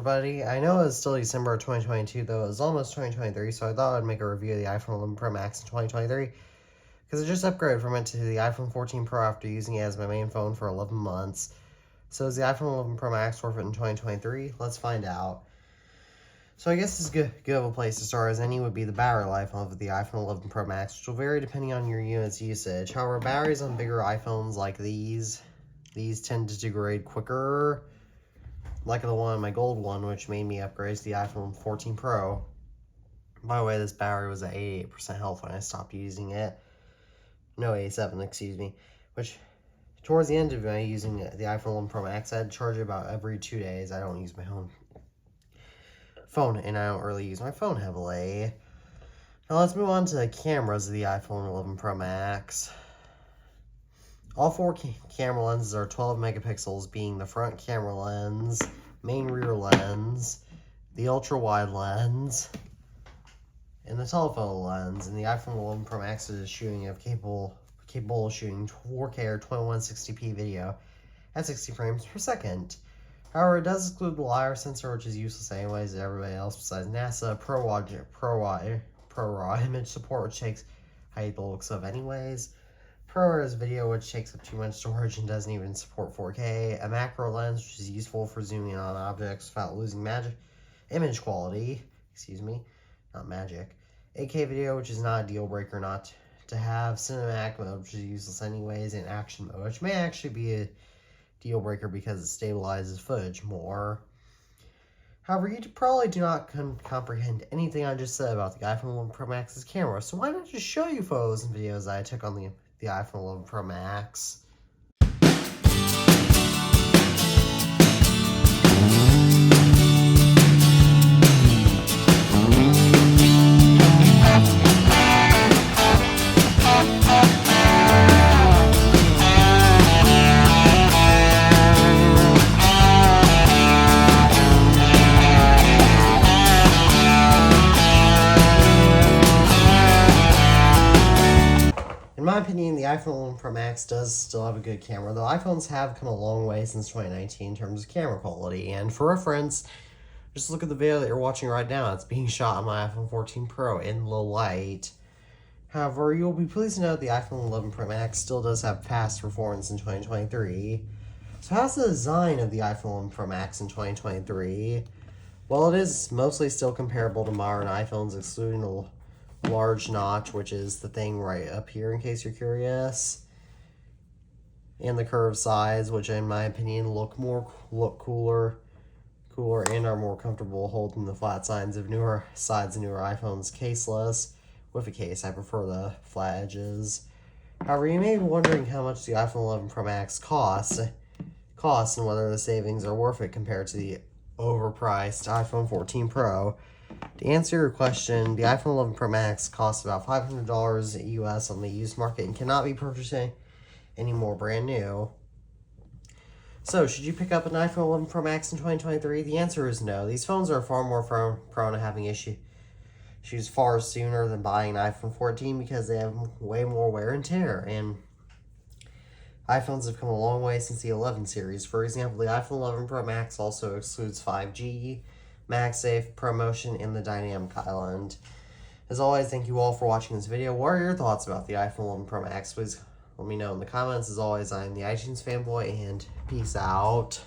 everybody. I know it's still December of 2022, though it's almost 2023, so I thought I'd make a review of the iPhone 11 Pro Max in 2023, because I just upgraded from it to the iPhone 14 Pro after using it as my main phone for 11 months. So is the iPhone 11 Pro Max worth it in 2023? Let's find out. So I guess as good of a place to start as any would be the battery life of the iPhone 11 Pro Max, which will vary depending on your unit's usage. However, batteries on bigger iPhones like these tend to degrade quicker. Like the one, my gold one, which made me upgrade to the iPhone 14 Pro. By the way, this battery was at 88% health when I stopped using it. No, 87, excuse me. Which, towards the end of my using the iPhone 11 Pro Max, I had to charge it about every 2 days. I don't use my own phone, and I don't really use my phone heavily. Now let's move on to the cameras of the iPhone 11 Pro Max. All four camera lenses are 12 megapixels, being the front camera lens, main rear lens, the ultra-wide lens, and the telephoto lens. And the iPhone 11 Pro Max is capable of shooting 4K or 2160p video at 60 frames per second. However, it does exclude the LiDAR sensor, which is useless anyways to everybody else besides NASA, ProRAW image support, which takes hide the looks of anyways. ProRes video, which takes up too much storage and doesn't even support 4K. A macro lens, which is useful for zooming in on objects without losing image quality. Excuse me, not magic. 8K video, which is not a deal breaker not to have. Cinematic mode, which is useless anyways. And action mode, which may actually be a deal breaker because it stabilizes footage more. However, you probably do not comprehend anything I just said about the iPhone 11 Pro Max's camera, so why not just show you photos and videos that I took on the iPhone 11 Pro Max. In my opinion, the iPhone 11 Pro Max does still have a good camera, though iPhones have come a long way since 2019 in terms of camera quality. And for reference, just look at the video that you're watching right now. It's being shot on my iPhone 14 Pro in low light. However, you'll be pleased to know that the iPhone 11 Pro Max still does have fast performance in 2023. So how's the design of the iPhone 11 Pro Max in 2023? Well, it is mostly still comparable to modern iPhones, excluding the large notch, which is the thing right up here in case you're curious, and the curved sides, which in my opinion look cooler and are more comfortable holding the flat sides of newer iPhones caseless. With a case, I prefer the flat edges. However, you may be wondering how much the iPhone 11 Pro Max costs and whether the savings are worth it compared to the overpriced iPhone 14 Pro. To answer your question, the iPhone 11 Pro Max costs about $500 US on the used market and cannot be purchased anymore brand new. So, should you pick up an iPhone 11 Pro Max in 2023? The answer is no. These phones are far more prone to having issues far sooner than buying an iPhone 14 because they have way more wear and tear. And iPhones have come a long way since the 11 series. For example, the iPhone 11 Pro Max also excludes 5G, MagSafe, ProMotion, and the Dynamic Island. As always, thank you all for watching this video. What are your thoughts about the iPhone 11 Pro Max? Please let me know in the comments. As always, I am the iTunes fanboy, and peace out.